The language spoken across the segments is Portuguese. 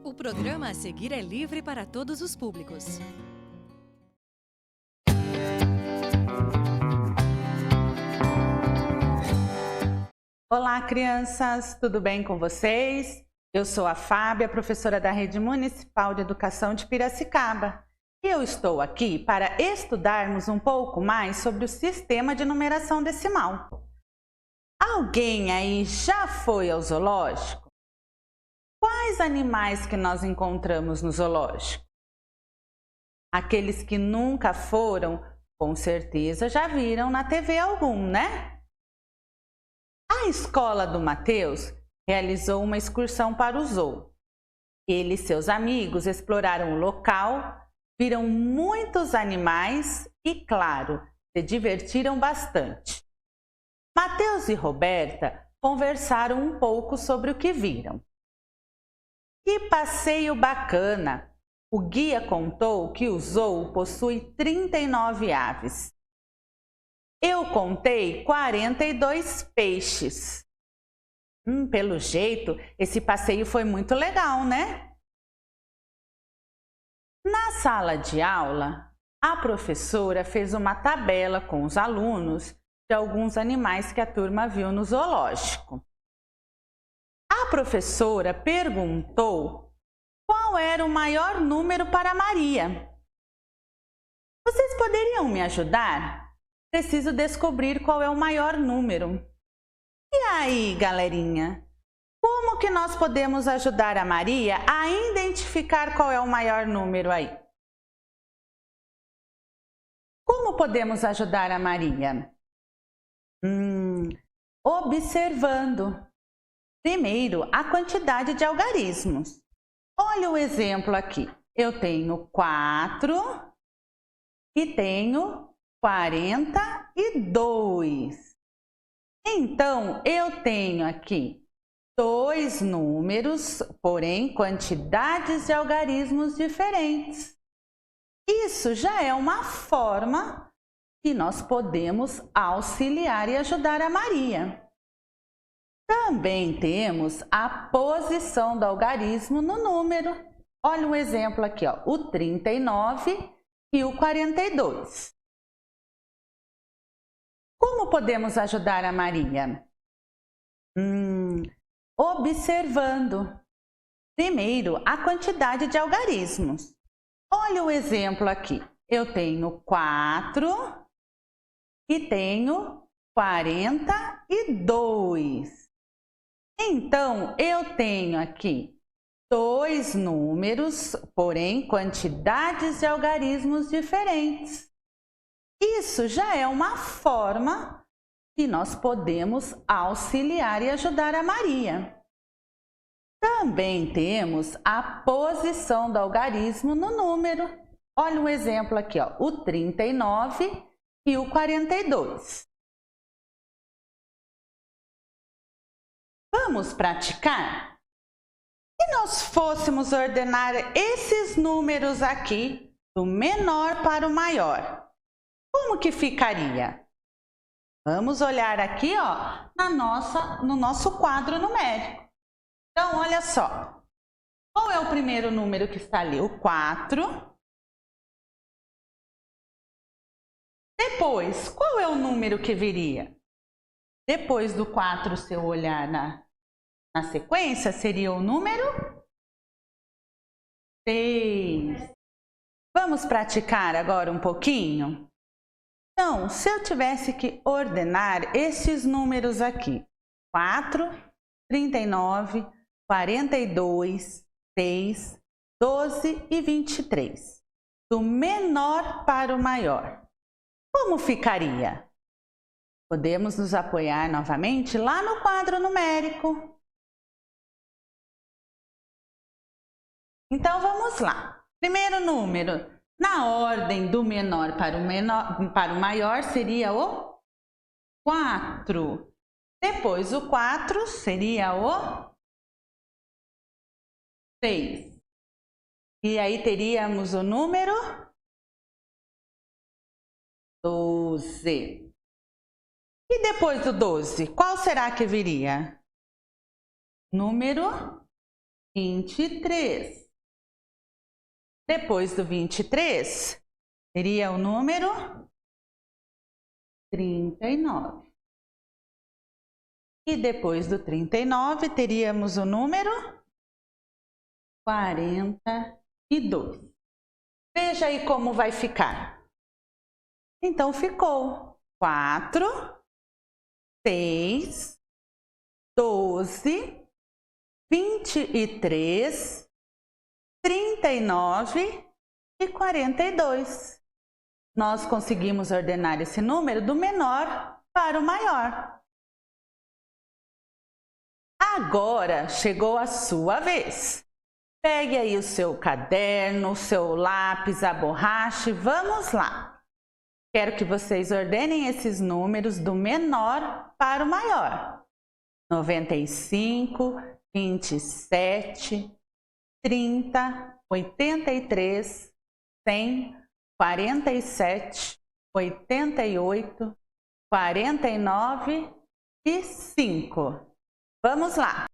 O programa a seguir é livre para todos os públicos. Olá, crianças! Tudo bem com vocês? Eu sou a Fábia, professora da Rede Municipal de Educação de Piracicaba. E eu estou aqui para estudarmos um pouco mais sobre o sistema de numeração decimal. Alguém aí já foi ao zoológico? Quais animais que nós encontramos no zoológico? Aqueles que nunca foram, com certeza já viram na TV algum, né? A escola do Matheus realizou uma excursão para o zoo. Ele e seus amigos exploraram o local, viram muitos animais e, claro, se divertiram bastante. Matheus e Roberta conversaram um pouco sobre o que viram. Que passeio bacana! O guia contou que o zoo possui 39 aves. Eu contei 42 peixes. Pelo jeito, esse passeio foi muito legal, né? Na sala de aula, a professora fez uma tabela com os alunos de alguns animais que a turma viu no zoológico. A professora perguntou qual era o maior número para Maria. Vocês poderiam me ajudar? Preciso descobrir qual é o maior número. E aí, galerinha? Como que nós podemos ajudar a Maria a identificar qual é o maior número aí? Como podemos ajudar a Maria? Observando. Primeiro, a quantidade de algarismos. Olha o exemplo aqui. Eu tenho 4 e tenho 42. Então, eu tenho aqui dois números, porém quantidades de algarismos diferentes. Isso já é uma forma que nós podemos auxiliar e ajudar a Maria. Também temos a posição do algarismo no número. Olha um exemplo aqui, ó, o 39 e o 42. Como podemos ajudar a Maria? Observando. Primeiro, a quantidade de algarismos. Olha o exemplo aqui. Eu tenho 4 e tenho 42. Então, eu tenho aqui dois números, porém quantidades de algarismos diferentes. Isso já é uma forma que nós podemos auxiliar e ajudar a Maria. Também temos a posição do algarismo no número. Olha um exemplo aqui, ó, o 39 e o 42. Vamos praticar? Se nós fôssemos ordenar esses números aqui, do menor para o maior, como que ficaria? Vamos olhar aqui, ó, no nosso quadro numérico. Então, olha só. Qual é o primeiro número que está ali? O 4. Depois, qual é o número que viria? Depois do 4, se eu olhar na sequência, seria o número 6. Vamos praticar agora um pouquinho? Então, se eu tivesse que ordenar esses números aqui, 4, 39, 42, 6, 12 e 23, do menor para o maior, como ficaria? Podemos nos apoiar novamente lá no quadro numérico. Então, vamos lá. Primeiro número, na ordem do menor para o maior, seria o 4. Depois, o 4 seria o 6. E aí, teríamos o número 12. E depois do 12, qual será que viria? Número 23. Depois do 23, teria o número 39. E depois do 39, teríamos o número 42. Veja aí como vai ficar. Então, ficou 4, 6, 12, 23, 39 e 42. Nós conseguimos ordenar esse número do menor para o maior. Agora chegou a sua vez. Pegue aí o seu caderno, o seu lápis, a borracha e vamos lá. Quero que vocês ordenem esses números do menor para o maior. 95, 27, 30, 83, 100, 47, 88, 49 e 5. Vamos lá!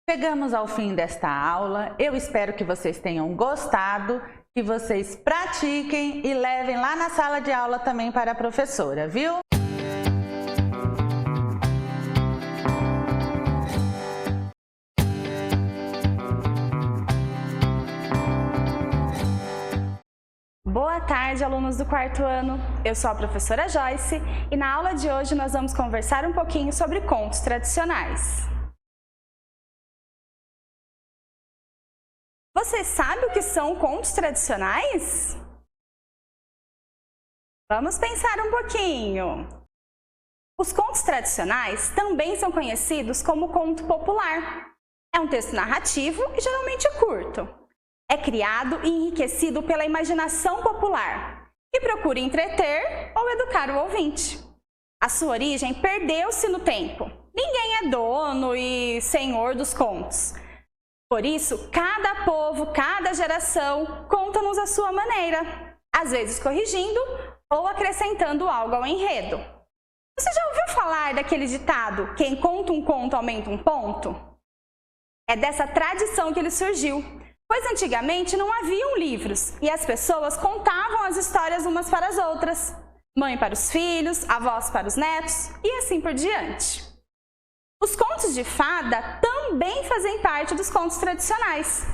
Chegamos ao fim desta aula. Eu espero que vocês tenham gostado, que vocês pratiquem e levem lá na sala de aula também para a professora, viu? Boa tarde, alunos do quarto ano. Eu sou a professora Joyce e na aula de hoje nós vamos conversar um pouquinho sobre contos tradicionais. Você sabe o que são contos tradicionais? Vamos pensar um pouquinho. Os contos tradicionais também são conhecidos como conto popular. É um texto narrativo e geralmente é curto. É criado e enriquecido pela imaginação popular, que procura entreter ou educar o ouvinte. A sua origem perdeu-se no tempo. Ninguém é dono e senhor dos contos. Por isso, cada povo, cada geração conta-nos a sua maneira, às vezes corrigindo ou acrescentando algo ao enredo. Você já ouviu falar daquele ditado, quem conta um conto aumenta um ponto? É dessa tradição que ele surgiu, pois antigamente não haviam livros e as pessoas contavam as histórias umas para as outras, mãe para os filhos, avós para os netos e assim por diante. Os contos de fada também fazem parte dos contos tradicionais.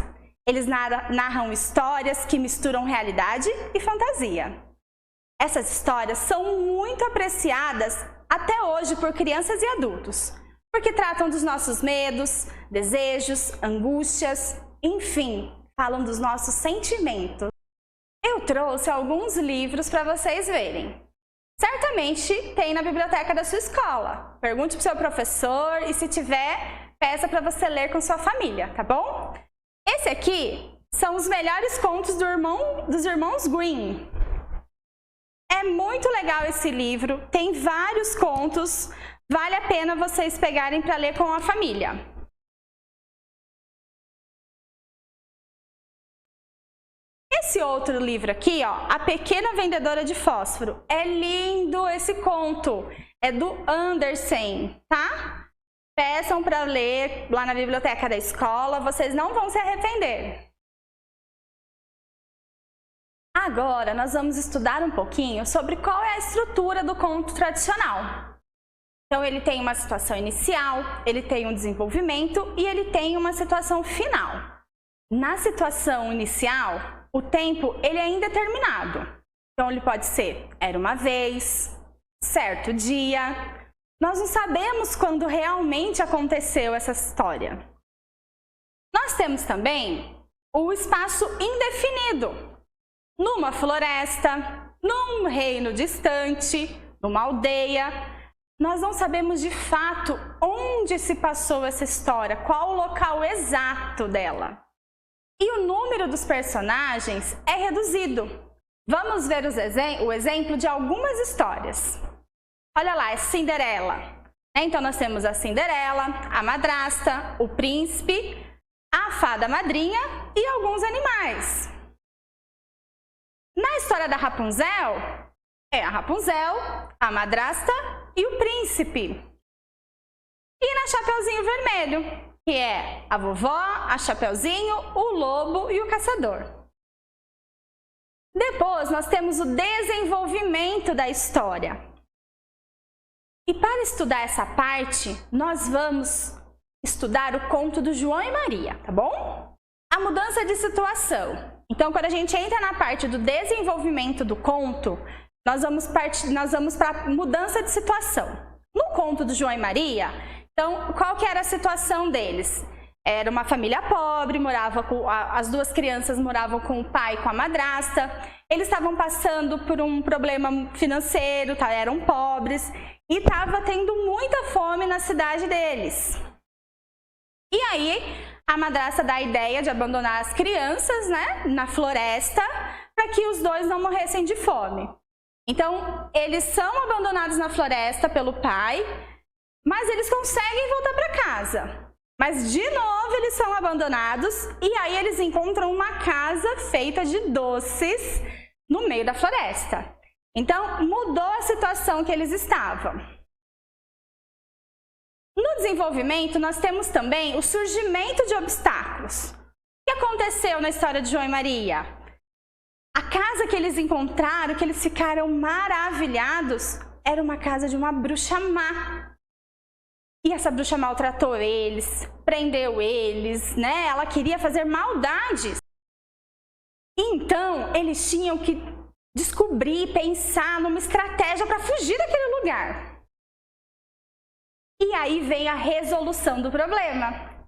Eles narram histórias que misturam realidade e fantasia. Essas histórias são muito apreciadas até hoje por crianças e adultos, porque tratam dos nossos medos, desejos, angústias, enfim, falam dos nossos sentimentos. Eu trouxe alguns livros para vocês verem. Certamente tem na biblioteca da sua escola. Pergunte para o seu professor e se tiver, peça para você ler com sua família, tá bom? Esse aqui são os melhores contos dos irmãos Grimm. É muito legal esse livro, tem vários contos, vale a pena vocês pegarem para ler com a família. Esse outro livro aqui, ó, A Pequena Vendedora de Fósforo. É lindo esse conto. É do Andersen, tá? Peçam para ler lá na biblioteca da escola, vocês não vão se arrepender. Agora nós vamos estudar um pouquinho sobre qual é a estrutura do conto tradicional. Então ele tem uma situação inicial, ele tem um desenvolvimento e ele tem uma situação final. Na situação inicial, o tempo ele é indeterminado. Então ele pode ser era uma vez, certo dia. Nós não sabemos quando realmente aconteceu essa história. Nós temos também o espaço indefinido. Numa floresta, num reino distante, numa aldeia. Nós não sabemos de fato onde se passou essa história, qual o local exato dela. E o número dos personagens é reduzido. Vamos ver o exemplo de algumas histórias. Olha lá, é Cinderela. Então nós temos a Cinderela, a madrasta, o príncipe, a fada madrinha e alguns animais. Na história da Rapunzel, é a Rapunzel, a madrasta e o príncipe. E na Chapeuzinho Vermelho, que é a vovó, a Chapeuzinho, o lobo e o caçador. Depois, nós temos o desenvolvimento da história. E para estudar essa parte, nós vamos estudar o conto do João e Maria, tá bom? A mudança de situação. Então, quando a gente entra na parte do desenvolvimento do conto, nós vamos para a mudança de situação. No conto do João e Maria, então, qual que era a situação deles? Era uma família pobre, as duas crianças moravam com o pai e com a madrasta. Eles estavam passando por um problema financeiro, eram pobres e estava tendo muita fome na cidade deles. E aí, a madrasta dá a ideia de abandonar as crianças, né, na floresta para que os dois não morressem de fome. Então, eles são abandonados na floresta pelo pai, mas eles conseguem voltar para casa. Mas, de novo, eles são abandonados e aí eles encontram uma casa feita de doces no meio da floresta. Então, mudou a situação que eles estavam. No desenvolvimento, nós temos também o surgimento de obstáculos. O que aconteceu na história de João e Maria? A casa que eles encontraram, que eles ficaram maravilhados, era uma casa de uma bruxa má. E essa bruxa maltratou eles, prendeu eles, né? Ela queria fazer maldades. Então, eles tinham que descobrir, pensar numa estratégia para fugir daquele lugar. E aí vem a resolução do problema.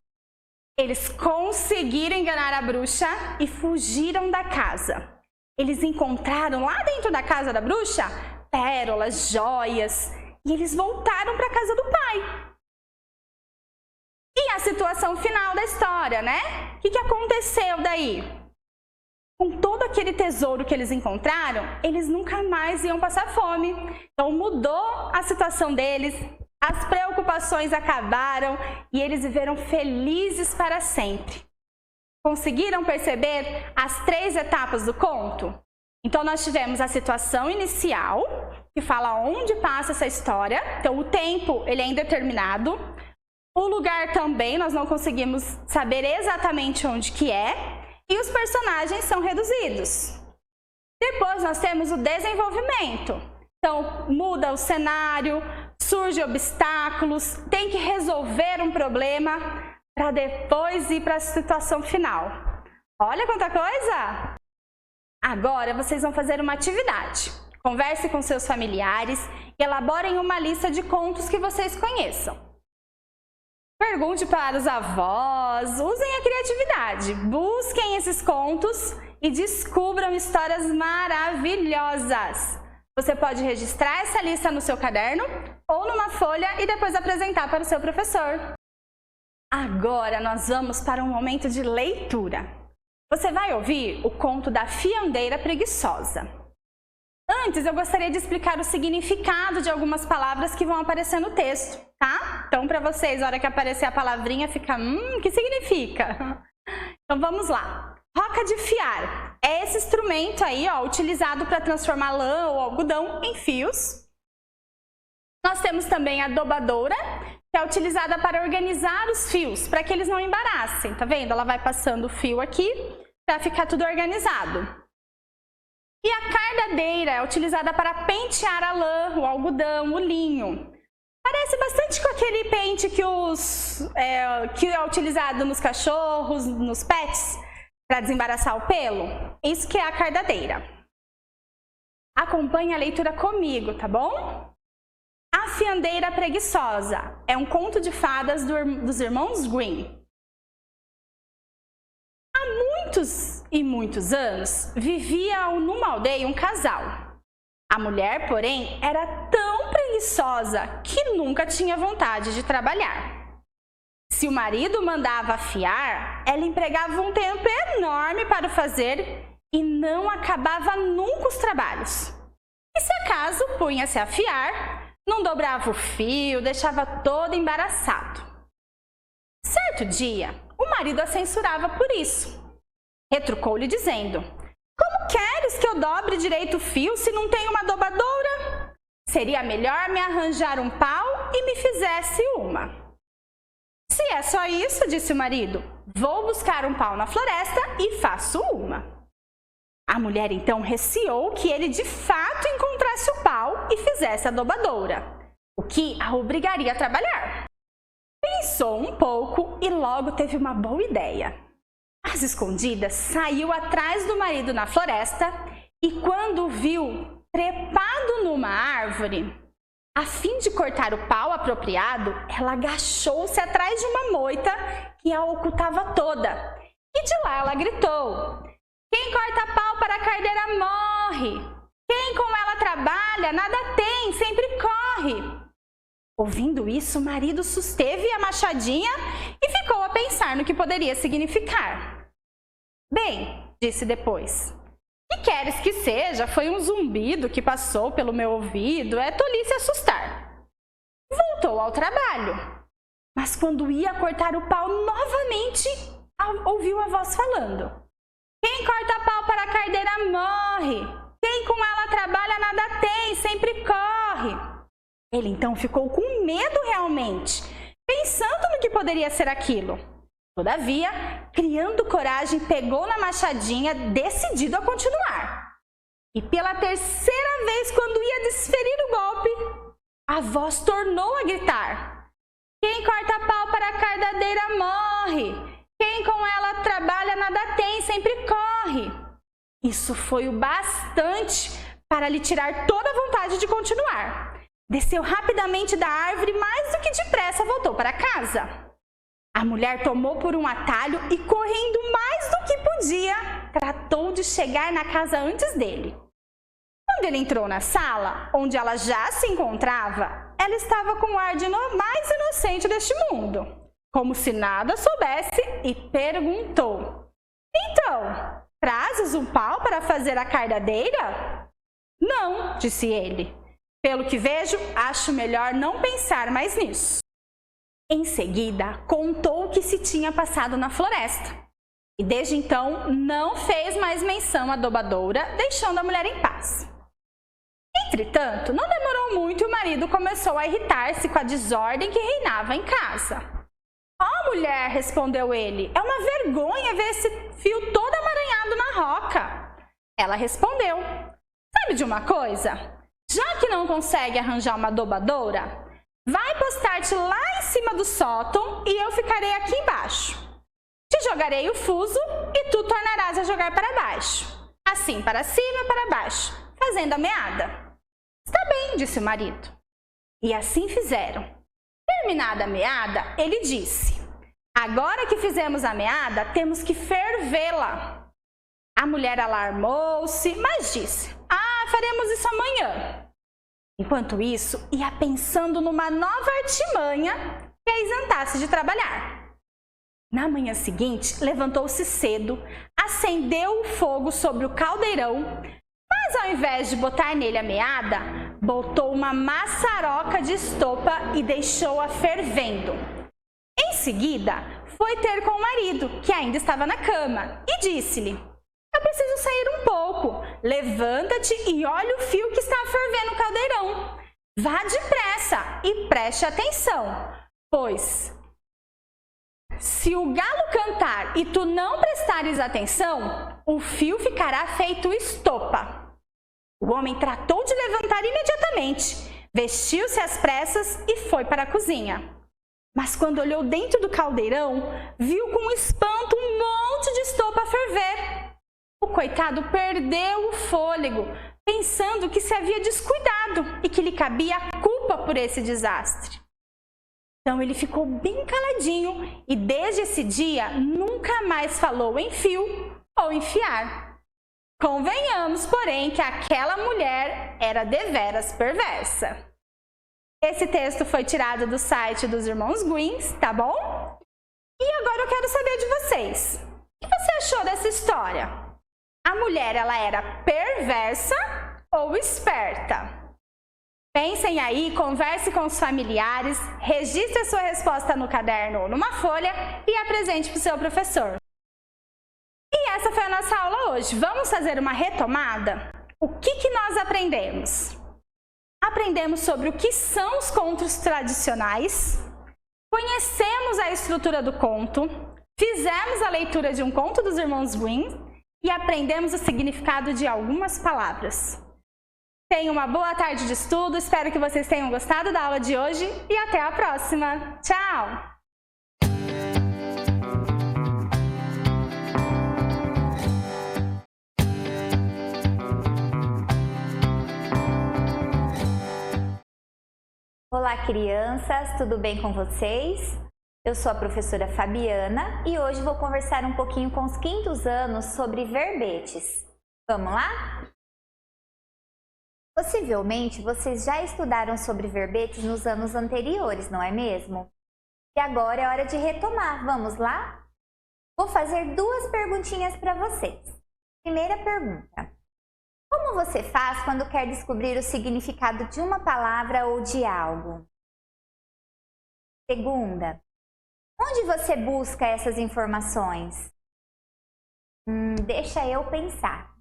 Eles conseguiram enganar a bruxa e fugiram da casa. Eles encontraram lá dentro da casa da bruxa pérolas, joias, e eles voltaram para a casa do pai. E a situação final da história, né? O que aconteceu daí? Com todo aquele tesouro que eles encontraram, eles nunca mais iam passar fome. Então mudou a situação deles, as preocupações acabaram e eles viveram felizes para sempre. Conseguiram perceber as 3 etapas do conto? Então nós tivemos a situação inicial, que fala onde passa essa história. Então o tempo ele é indeterminado. O lugar também, nós não conseguimos saber exatamente onde que é. E os personagens são reduzidos. Depois nós temos o desenvolvimento. Então, muda o cenário, surgem obstáculos, tem que resolver um problema para depois ir para a situação final. Olha quanta coisa! Agora vocês vão fazer uma atividade. Converse com seus familiares e elaborem uma lista de contos que vocês conheçam. Pergunte para os avós, usem a criatividade, busquem esses contos e descubram histórias maravilhosas. Você pode registrar essa lista no seu caderno ou numa folha e depois apresentar para o seu professor. Agora nós vamos para um momento de leitura. Você vai ouvir o conto da Fiandeira Preguiçosa. Antes, eu gostaria de explicar o significado de algumas palavras que vão aparecer no texto, tá? Então, para vocês, na hora que aparecer a palavrinha, fica, o que significa? Então, vamos lá. Roca de fiar é esse instrumento aí, ó, utilizado para transformar lã ou algodão em fios. Nós temos também a dobadora, que é utilizada para organizar os fios, para que eles não embaraçem, tá vendo? Ela vai passando o fio aqui para ficar tudo organizado. E a cardadeira é utilizada para pentear a lã, o algodão, o linho. Parece bastante com aquele pente que é utilizado nos cachorros, nos pets, para desembaraçar o pelo. Isso que é a cardadeira. Acompanhe a leitura comigo, tá bom? A Fiandeira Preguiçosa é um conto de fadas dos irmãos Grimm. Há muitos e muitos anos, vivia numa aldeia um casal. A mulher, porém, era tão preguiçosa que nunca tinha vontade de trabalhar. Se o marido mandava afiar, ela empregava um tempo enorme para o fazer e não acabava nunca os trabalhos. E se acaso punha-se a afiar, não dobrava o fio, deixava todo embaraçado. Certo dia, o marido a censurava por isso. Retrucou-lhe dizendo: "Como queres que eu dobre direito o fio se não tenho uma dobradora? Seria melhor me arranjar um pau e me fizesse uma." Se é só isso, disse o marido. Vou buscar um pau na floresta e faço uma. A mulher então receou que ele de fato encontrasse o pau e fizesse a dobadoura, o que a obrigaria a trabalhar. Pensou um pouco e logo teve uma boa ideia. Às escondidas, saiu atrás do marido na floresta e quando o viu trepado numa árvore, a fim de cortar o pau apropriado, ela agachou-se atrás de uma moita que a ocultava toda. E de lá ela gritou: quem corta pau para a carneira morre. Quem com ela trabalha, nada tem, sempre corre. Ouvindo isso, o marido susteve a machadinha e ficou a pensar no que poderia significar. Bem, disse depois, que queres que seja? Foi um zumbido que passou pelo meu ouvido, é tolice assustar. Voltou ao trabalho, mas quando ia cortar o pau novamente, ouviu a voz falando: quem corta pau para a carneira morre. Quem com ela trabalha nada tem, sempre corre. Ele então ficou com medo realmente, pensando no que poderia ser aquilo. Todavia, criando coragem, pegou na machadinha, decidido a continuar. E pela terceira vez, quando ia desferir o golpe, a voz tornou a gritar: quem corta pau para a cardadeira morre. Quem com ela trabalha nada tem, sempre corre. Isso foi o bastante para lhe tirar toda a vontade de continuar. Desceu rapidamente da árvore, mais do que depressa voltou para casa. A mulher tomou por um atalho e, correndo mais do que podia, tratou de chegar na casa antes dele. Quando ele entrou na sala, onde ela já se encontrava, ela estava com o ar de mais inocente deste mundo, como se nada soubesse, e perguntou: então, trazes um pau para fazer a cardadeira? Não, disse ele. Pelo que vejo, acho melhor não pensar mais nisso. Em seguida, contou o que se tinha passado na floresta. E desde então, não fez mais menção à dobadoura, deixando a mulher em paz. Entretanto, não demorou muito e o marido começou a irritar-se com a desordem que reinava em casa. "Ó, mulher", respondeu ele, "é uma vergonha ver esse fio todo amaranhado na roca." Ela respondeu: "Sabe de uma coisa? Já que não consegue arranjar uma dobadoura, vai postar-te lá em cima do sótão e eu ficarei aqui embaixo. Te jogarei o fuso e tu tornarás a jogar para baixo. Assim, para cima e para baixo, fazendo a meada." "Está bem", disse o marido. E assim fizeram. Terminada a meada, ele disse: "Agora que fizemos a meada, temos que fervê-la." A mulher alarmou-se, mas disse: "Faremos isso amanhã." Enquanto isso, ia pensando numa nova artimanha que a isentasse de trabalhar. Na manhã seguinte, levantou-se cedo, acendeu o fogo sobre o caldeirão, mas ao invés de botar nele a meada, botou uma maçaroca de estopa e deixou-a fervendo. Em seguida, foi ter com o marido, que ainda estava na cama, e disse-lhe: "Eu preciso sair um pouco. Levanta-te e olha o fio que está fervendo no caldeirão. Vá depressa e preste atenção, pois se o galo cantar e tu não prestares atenção, o fio ficará feito estopa." O homem tratou de levantar imediatamente, vestiu-se às pressas e foi para a cozinha. Mas quando olhou dentro do caldeirão, viu com espanto um monte de estopa a ferver. O coitado perdeu o fôlego, pensando que se havia descuidado e que lhe cabia a culpa por esse desastre. Então ele ficou bem caladinho e desde esse dia nunca mais falou em fio ou em fiar. Convenhamos, porém, que aquela mulher era deveras perversa. Esse texto foi tirado do site dos Irmãos Greens, tá bom? E agora eu quero saber de vocês. O que você achou dessa história? A mulher, ela era perversa ou esperta? Pensem aí, converse com os familiares, registre a sua resposta no caderno ou numa folha e apresente para o seu professor. E essa foi a nossa aula hoje. Vamos fazer uma retomada? O que nós aprendemos? Aprendemos sobre o que são os contos tradicionais, conhecemos a estrutura do conto, fizemos a leitura de um conto dos irmãos Grimm e aprendemos o significado de algumas palavras. Tenham uma boa tarde de estudo, espero que vocês tenham gostado da aula de hoje e até a próxima. Tchau! Olá, crianças, tudo bem com vocês? Eu sou a professora Fabiana e hoje vou conversar um pouquinho com os quintos anos sobre verbetes. Vamos lá? Possivelmente vocês já estudaram sobre verbetes nos anos anteriores, não é mesmo? E agora é hora de retomar, vamos lá? Vou fazer duas perguntinhas para vocês. Primeira pergunta: como você faz quando quer descobrir o significado de uma palavra ou de algo? Segunda: onde você busca essas informações? Deixa eu pensar.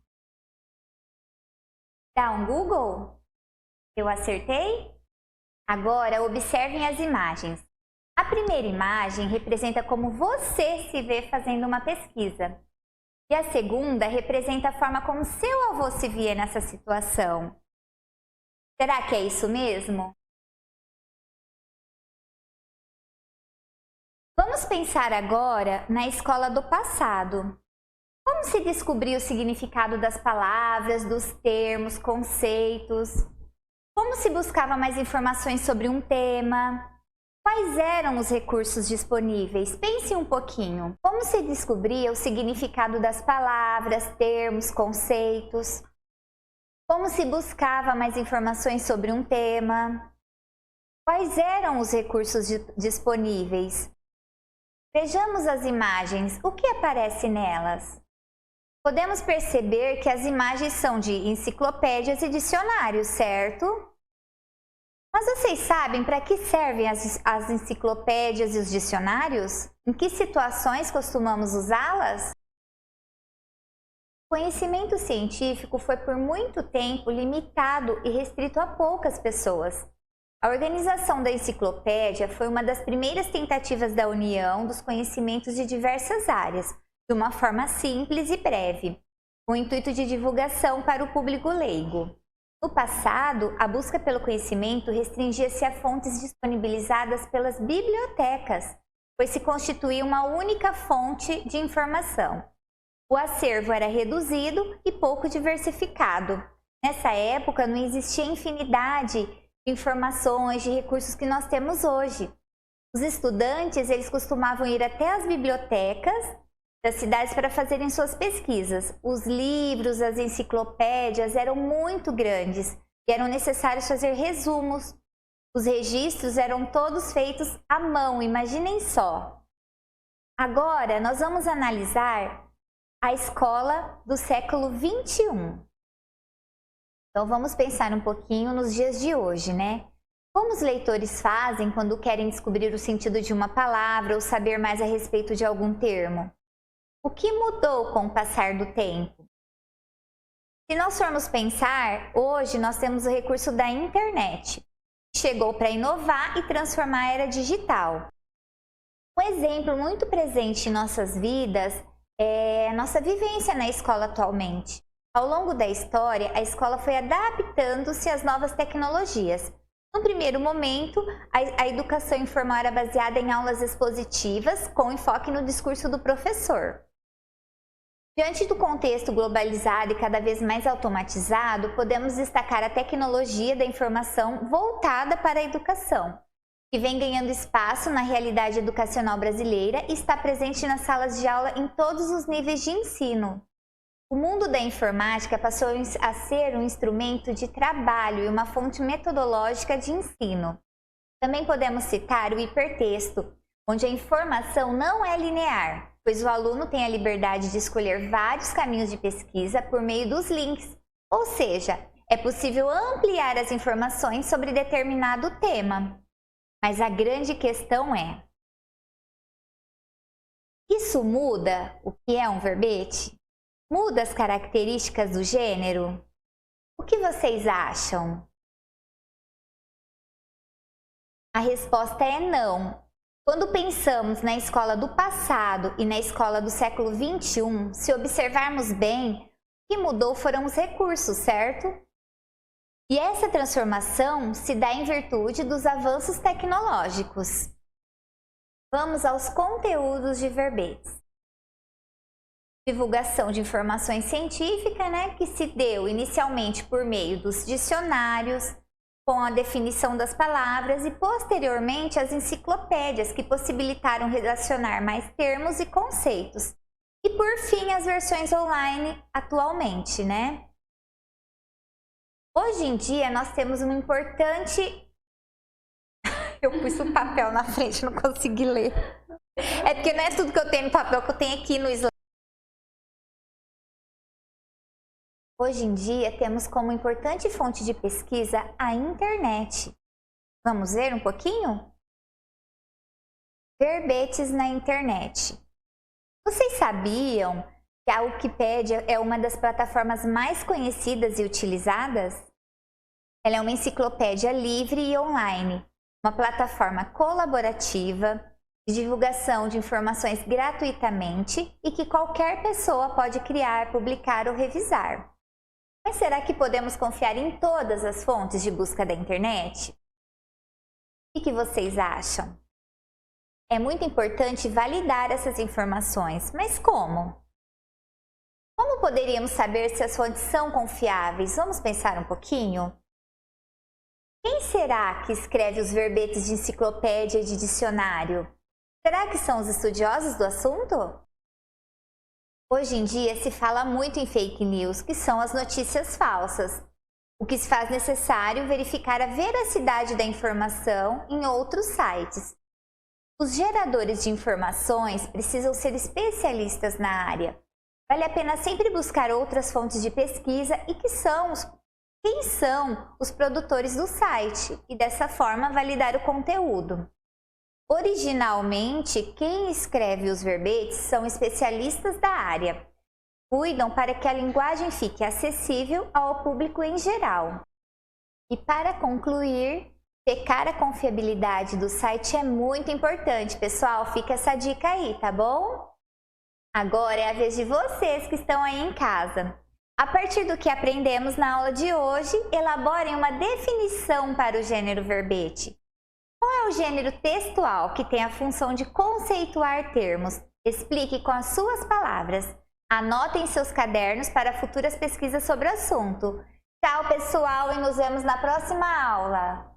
Dá um Google? Eu acertei? Agora observem as imagens. A primeira imagem representa como você se vê fazendo uma pesquisa. E a segunda representa a forma como seu avô se via nessa situação. Será que é isso mesmo? Vamos pensar agora na escola do passado. Como se descobriu o significado das palavras, dos termos, conceitos? Como se buscava mais informações sobre um tema? Quais eram os recursos disponíveis? Pense um pouquinho. Como se descobria o significado das palavras, termos, conceitos? Como se buscava mais informações sobre um tema? Quais eram os recursos disponíveis? Vejamos as imagens. O que aparece nelas? Podemos perceber que as imagens são de enciclopédias e dicionários, certo? Mas vocês sabem para que servem as enciclopédias e os dicionários? Em que situações costumamos usá-las? O conhecimento científico foi por muito tempo limitado e restrito a poucas pessoas. A organização da enciclopédia foi uma das primeiras tentativas da união dos conhecimentos de diversas áreas, de uma forma simples e breve, com o intuito de divulgação para o público leigo. No passado, a busca pelo conhecimento restringia-se a fontes disponibilizadas pelas bibliotecas, pois se constituía uma única fonte de informação. O acervo era reduzido e pouco diversificado. Nessa época, não existia infinidade de informações, de recursos que nós temos hoje. Os estudantes, eles costumavam ir até as bibliotecas das cidades para fazerem suas pesquisas. Os livros, as enciclopédias eram muito grandes e eram necessários fazer resumos. Os registros eram todos feitos à mão, imaginem só. Agora, nós vamos analisar a escola do século XXI. Então, vamos pensar um pouquinho nos dias de hoje, né? Como os leitores fazem quando querem descobrir o sentido de uma palavra ou saber mais a respeito de algum termo? O que mudou com o passar do tempo? Se nós formos pensar, hoje nós temos o recurso da internet, que chegou para inovar e transformar a era digital. Um exemplo muito presente em nossas vidas é a nossa vivência na escola atualmente. Ao longo da história, a escola foi adaptando-se às novas tecnologias. No primeiro momento, a educação informal era baseada em aulas expositivas, com enfoque no discurso do professor. Diante do contexto globalizado e cada vez mais automatizado, podemos destacar a tecnologia da informação voltada para a educação, que vem ganhando espaço na realidade educacional brasileira e está presente nas salas de aula em todos os níveis de ensino. O mundo da informática passou a ser um instrumento de trabalho e uma fonte metodológica de ensino. Também podemos citar o hipertexto, onde a informação não é linear, pois o aluno tem a liberdade de escolher vários caminhos de pesquisa por meio dos links, ou seja, é possível ampliar as informações sobre determinado tema. Mas a grande questão é: isso muda o que é um verbete? Muda as características do gênero? O que vocês acham? A resposta é não. Quando pensamos na escola do passado e na escola do século XXI, se observarmos bem, o que mudou foram os recursos, certo? E essa transformação se dá em virtude dos avanços tecnológicos. Vamos aos conteúdos de verbetes. Divulgação de informações científicas, que se deu inicialmente por meio dos dicionários, com a definição das palavras e posteriormente as enciclopédias que possibilitaram relacionar mais termos e conceitos. E por fim as versões online atualmente, Hoje em dia nós temos uma importante... Eu pus o papel na frente, não consegui ler. É porque não é tudo que eu tenho no papel que eu tenho aqui no slide. Hoje em dia, temos como importante fonte de pesquisa a internet. Vamos ver um pouquinho? Verbetes na internet. Vocês sabiam que a Wikipédia é uma das plataformas mais conhecidas e utilizadas? Ela é uma enciclopédia livre e online, uma plataforma colaborativa de divulgação de informações gratuitamente e que qualquer pessoa pode criar, publicar ou revisar. Mas será que podemos confiar em todas as fontes de busca da internet? O que vocês acham? É muito importante validar essas informações, mas como? Como poderíamos saber se as fontes são confiáveis? Vamos pensar um pouquinho? Quem será que escreve os verbetes de enciclopédia e de dicionário? Será que são os estudiosos do assunto? Hoje em dia se fala muito em fake news, que são as notícias falsas, o que se faz necessário verificar a veracidade da informação em outros sites. Os geradores de informações precisam ser especialistas na área. Vale a pena sempre buscar outras fontes de pesquisa e quem são os produtores do site e dessa forma validar o conteúdo. Originalmente, quem escreve os verbetes são especialistas da área. Cuidam para que a linguagem fique acessível ao público em geral. E para concluir, checar a confiabilidade do site é muito importante, pessoal. Fica essa dica aí, tá bom? Agora é a vez de vocês que estão aí em casa. A partir do que aprendemos na aula de hoje, elaborem uma definição para o gênero verbete. Qual é o gênero textual que tem a função de conceituar termos? Explique com as suas palavras. Anotem em seus cadernos para futuras pesquisas sobre o assunto. Tchau, pessoal, e nos vemos na próxima aula!